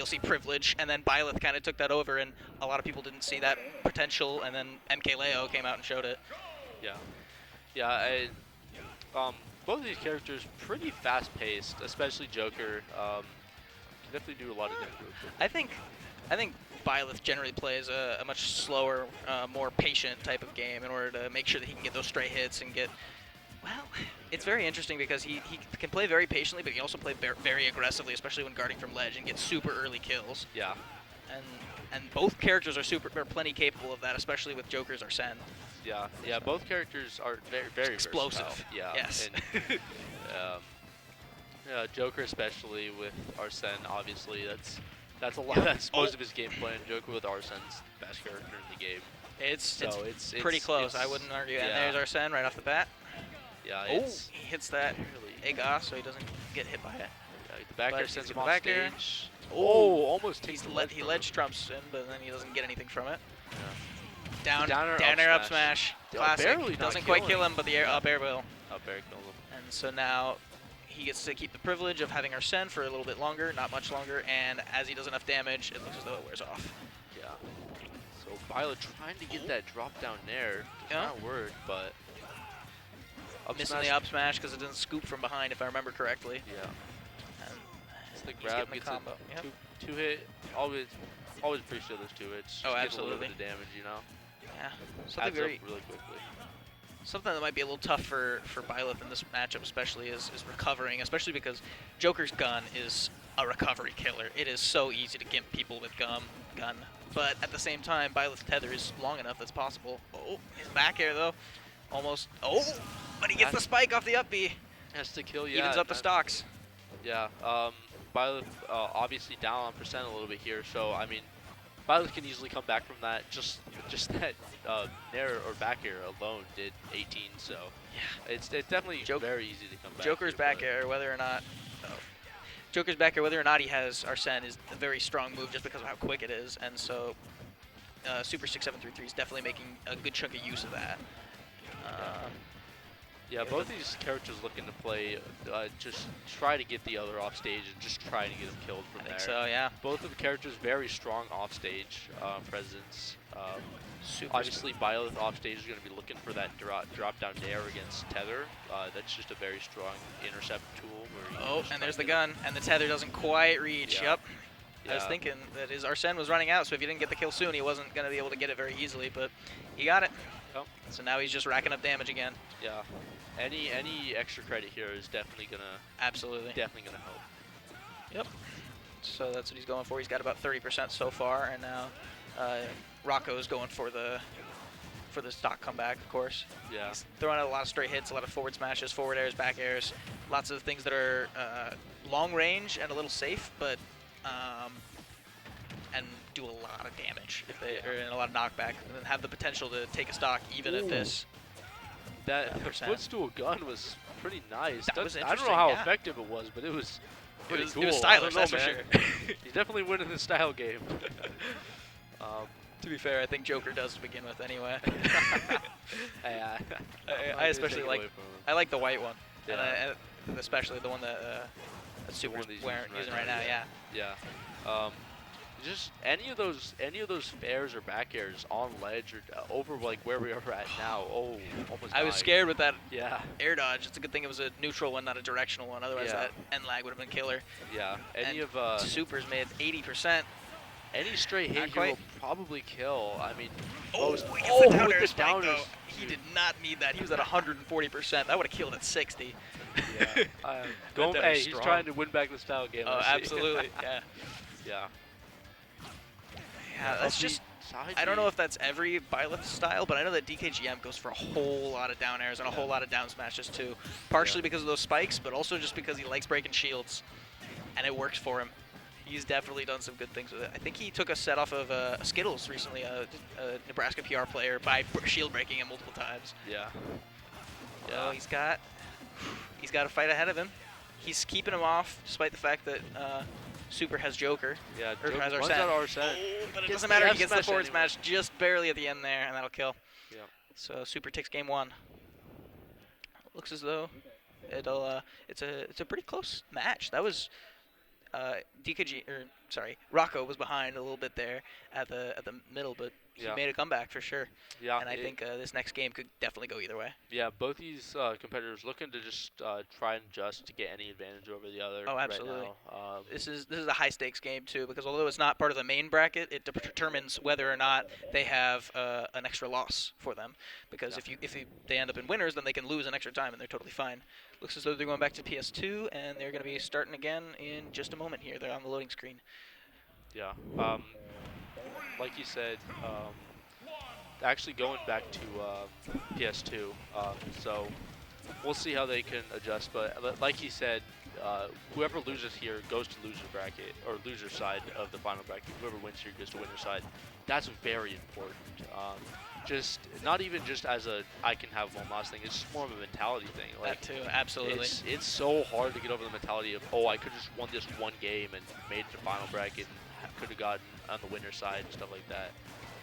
you'll see privilege, and then Byleth kind of took that over, and a lot of people didn't see that potential, and then MKLeo came out and showed it. Yeah. Yeah, both of these characters pretty fast-paced, especially Joker. Can definitely do a lot of different. I think Byleth generally plays a much slower, more patient type of game in order to make sure that he can get those stray hits and get. Well, it's very interesting because he can play very patiently, but he can also play very aggressively, especially when guarding from ledge and get super early kills. Yeah. And both characters are plenty capable of that, especially with Joker's Arsene. Yeah. Yeah. Both characters are very explosive. Versatile. Yeah. Yes. And, Joker especially with Arsene, obviously that's a lot. That's most of his gameplay. And Joker with Arsene's best character in the game. It's pretty close. I wouldn't argue. Yeah. And there's Arsene right off the bat. Yeah. He hits that Egos, so he doesn't get hit by it. Yeah, the back air sends him off back stage. Oh, almost takes he ledge trumps in, but then he doesn't get anything from it. Yeah. Down air up smash. Classic. Barely doesn't quite kill him, but the up air will. Up air kills him. And so now he gets to keep the privilege of having Arsene for a little bit longer, not much longer, and as he does enough damage, it looks as though it wears off. Yeah. So Byleth trying to get that drop down there. Does not work, but missing the up smash because it doesn't scoop from behind, if I remember correctly. Yeah. And it's the grab, gets combo. Two hit. Always appreciate those 2 hits. Oh, just absolutely. give a little bit of damage, you know. Yeah. Something really quickly. Something that might be a little tough for Byleth in this matchup, especially, is recovering, especially because Joker's gun is a recovery killer. It is so easy to gimp people with gun, but at the same time, Byleth's tether is long enough that's possible. Oh, his back air though, almost. Oh, but he gets the spike off the up B. Has to kill. Evens up the stocks. Yeah. Byleth obviously down on percent a little bit here, so I mean, Byleth can easily come back from that. Just that nair or back air alone did 18, so yeah, it's definitely very easy to come back. Joker's back air, whether or not he has Arsene, is a very strong move just because of how quick it is, and so Super6733 is definitely making a good chunk of use of that. Yeah, both these characters looking to play, just try to get the other off stage and just try to get him killed from there. I think so, yeah. Both of the characters very strong off stage presence. Obviously, Byleth off stage is going to be looking for that drop down nair against tether. That's just a very strong intercept tool. And there's the gun, and the tether doesn't quite reach. Yeah. Yep. Yeah. I was thinking that his Arsene was running out, so if he didn't get the kill soon, he wasn't going to be able to get it very easily, but he got it. Yep. So now he's just racking up damage again. Yeah. Any extra credit here is definitely gonna help. Yep. So that's what he's going for. He's got about 30% so far, and now Rocco is going for the stock comeback, of course. Yeah. He's throwing out a lot of straight hits, a lot of forward smashes, forward airs, back airs, lots of things that are long range and a little safe, but and do a lot of damage if they are in a lot of knockback, and then have the potential to take a stock even at this. That footstool gun was pretty nice. That was I don't know how effective it was, but it was pretty cool. It was stylish, that's for sure. He's definitely winning the style game. To be fair, I think Joker does to begin with anyway. I especially like the white one, yeah. and especially the one that Super's using right now. Yeah. Just any of those fairs or back airs on ledge or over like where we are at now. Oh, almost. I was scared with that air dodge. It's a good thing it was a neutral one, not a directional one. Otherwise, that end lag would have been killer. Yeah. Super's made 80%. Any straight hit here will probably kill. I mean, with the down air, he did not need that. He was at 140%. That would have killed at 60. Yeah. He's trying to win back the style game. Oh, absolutely. Yeah. Yeah. Yeah, that's just, I don't know if that's every Byleth style, but I know that DKGM goes for a whole lot of down airs and a whole lot of down smashes too. Partially because of those spikes, but also just because he likes breaking shields, and it works for him. He's definitely done some good things with it. I think he took a set off of Skittles recently, a Nebraska PR player, by shield breaking him multiple times. Yeah. So he's got a fight ahead of him. He's keeping him off, despite the fact that Super has Joker. Yeah, Joker has Arsene. But it doesn't matter. He gets the forward smash just barely at the end there, and that'll kill. Yeah. So Super takes game 1. Looks as though it's a pretty close match. That was Rocco was behind a little bit there at the middle, but he Yeah. made a comeback for sure. Yeah. And I think this next game could definitely go either way. Yeah, both these competitors looking to just try and adjust to get any advantage over the other. Oh, absolutely. Right now. This is a high stakes game too, because although it's not part of the main bracket, it determines whether or not they have an extra loss for them. Because if they end up in winners, then they can lose an extra time, and they're totally fine. Looks as though they're going back to PS2, and they're going to be starting again in just a moment here. They're on the loading screen. Yeah. Like you said, actually going back to PS2, so we'll see how they can adjust. But like you said, whoever loses here goes to loser bracket or loser side of the final bracket. Whoever wins here goes to winner side. That's very important. Just not even just as a I can have one last thing. It's just more of a mentality thing. Like, that too, absolutely. It's so hard to get over the mentality of, oh, I could just won this one game and made it to final bracket and could have gotten on the winner side and stuff like that.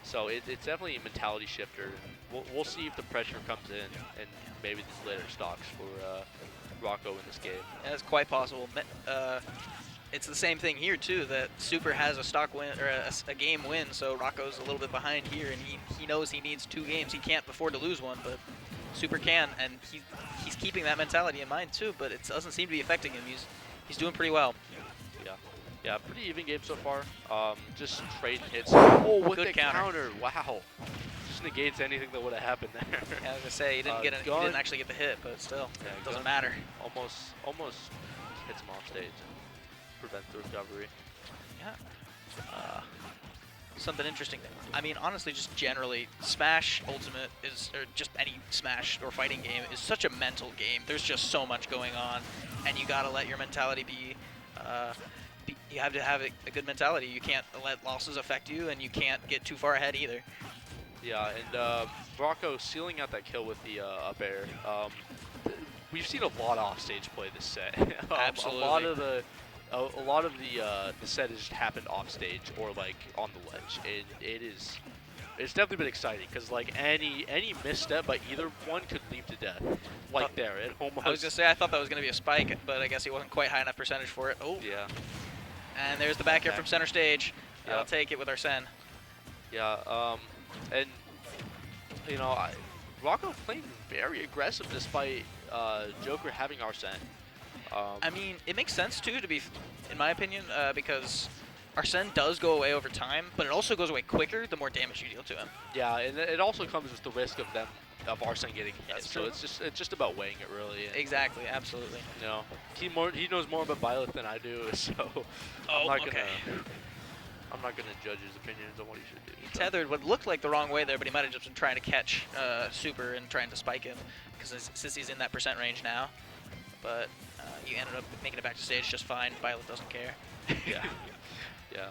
So it's definitely a mentality shifter. We'll see if the pressure comes in and maybe these later stocks for Rocco in this game. Yeah, that's quite possible. It's the same thing here too, that Super has a stock win or a game win, so Rocco's a little bit behind here, and he knows he needs 2 games. He can't afford to lose one, but Super can, and he's keeping that mentality in mind too. But it doesn't seem to be affecting him. He's doing pretty well. Yeah, pretty even game so far. Just trading hits. Oh, with Good the counter. Wow. Just negates anything that would have happened there. Yeah, I was gonna say he didn't actually get the hit, but still, it doesn't matter. Almost hits him off stage. Prevent the recovery. Yeah. Something interesting. I mean, honestly, just generally, Smash Ultimate or just any Smash or fighting game is such a mental game. There's just so much going on, and you gotta let your mentality be. You have to have a good mentality. You can't let losses affect you, and you can't get too far ahead either. Yeah, and Rocco sealing out that kill with the up air. We've seen a lot of offstage play this set. Absolutely. A lot of the set has happened off stage or like on the ledge. It's definitely been exciting because like any misstep by either one could lead to death. Like there, it almost. I was gonna say I thought that was gonna be a spike, but I guess he wasn't quite high enough percentage for it. Oh. Yeah. And there's the back air from center stage. Yeah. I'll take it with Arsene. Yeah. And you know, Rocco playing very aggressive despite Joker having Arsene. I mean, it makes sense too, in my opinion, because Arsene does go away over time, but it also goes away quicker the more damage you deal to him. Yeah, and it also comes with the risk of Arsene getting hit. That's so true. it's just about weighing it really. And, Exactly, absolutely. you know, he knows more about Byleth than I do, so I'm not gonna judge his opinions on what he should do. He tethered what looked like the wrong way there, but he might have just been trying to catch Super and trying to spike him, because since he's in that percent range now. But you ended up making it back to stage just fine. Byleth doesn't care. Yeah. Yeah.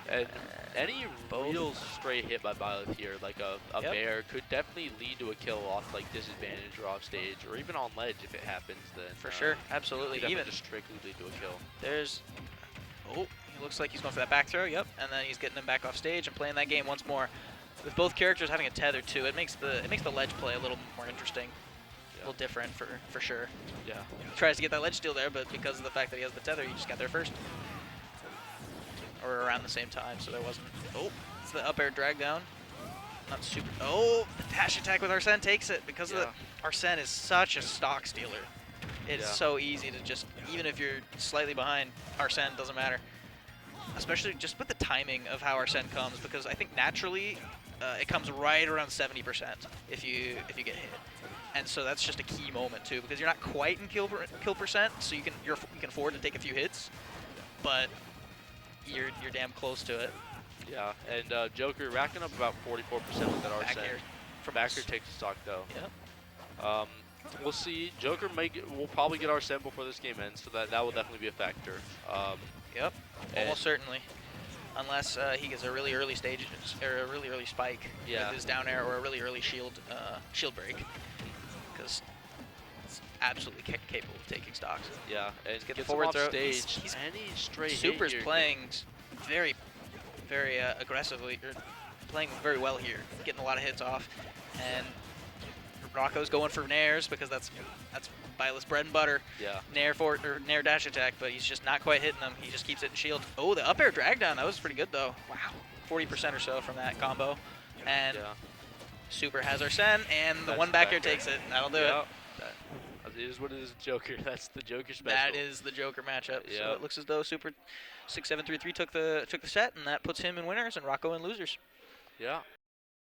And any real stray hit by Byleth here, like a bear, could definitely lead to a kill off like disadvantage or off stage, or even on ledge if it happens. Then For sure, absolutely. Even just strictly lead to a kill. He looks like he's going for that back throw. Yep, and then he's getting him back off stage and playing that game once more. With both characters having a tether too, it makes the ledge play a little more interesting. A little different for sure. Yeah. He tries to get that ledge steal there, but because of the fact that he has the tether, he just got there first. Or around the same time, so there wasn't. Oh, it's the up air drag down. Not super. Oh, the dash attack with Arsene takes it because of the Arsene is such a stock stealer. It's so easy to just, even if you're slightly behind, Arsene doesn't matter. Especially just with the timing of how Arsene comes, because I think naturally it comes right around 70% if you get hit. And so that's just a key moment too, because you're not quite in kill percent, so you can afford to take a few hits, but you're damn close to it. Yeah, and Joker racking up about 44% with that Arsene. Back air takes the stock though. Yep. We'll see. Joker will probably get Arsene before this game ends, so that will definitely be a factor. Yep. Almost certainly. Unless he gets a really early stage or a really early spike with his down air, or a really early shield break, because it's absolutely capable of taking stocks. Yeah, and get gets forward him throw. off stage. Any straight Super's hit playing very, very aggressively, or playing very well here, getting a lot of hits off, and Rocco's going for nairs because that's Byleth's bread and butter. Yeah. Nair dash attack, but he's just not quite hitting them. He just keeps hitting shield. Oh, the up air drag down. That was pretty good though. Wow, 40% or so from that combo. And Super has our Sen, and the one back air takes it. That'll do it. That is what it is, Joker. That's the Joker special. That is the Joker matchup. So it looks as though Super6733 took the set, and that puts him in winners and Rocco in losers. Yeah.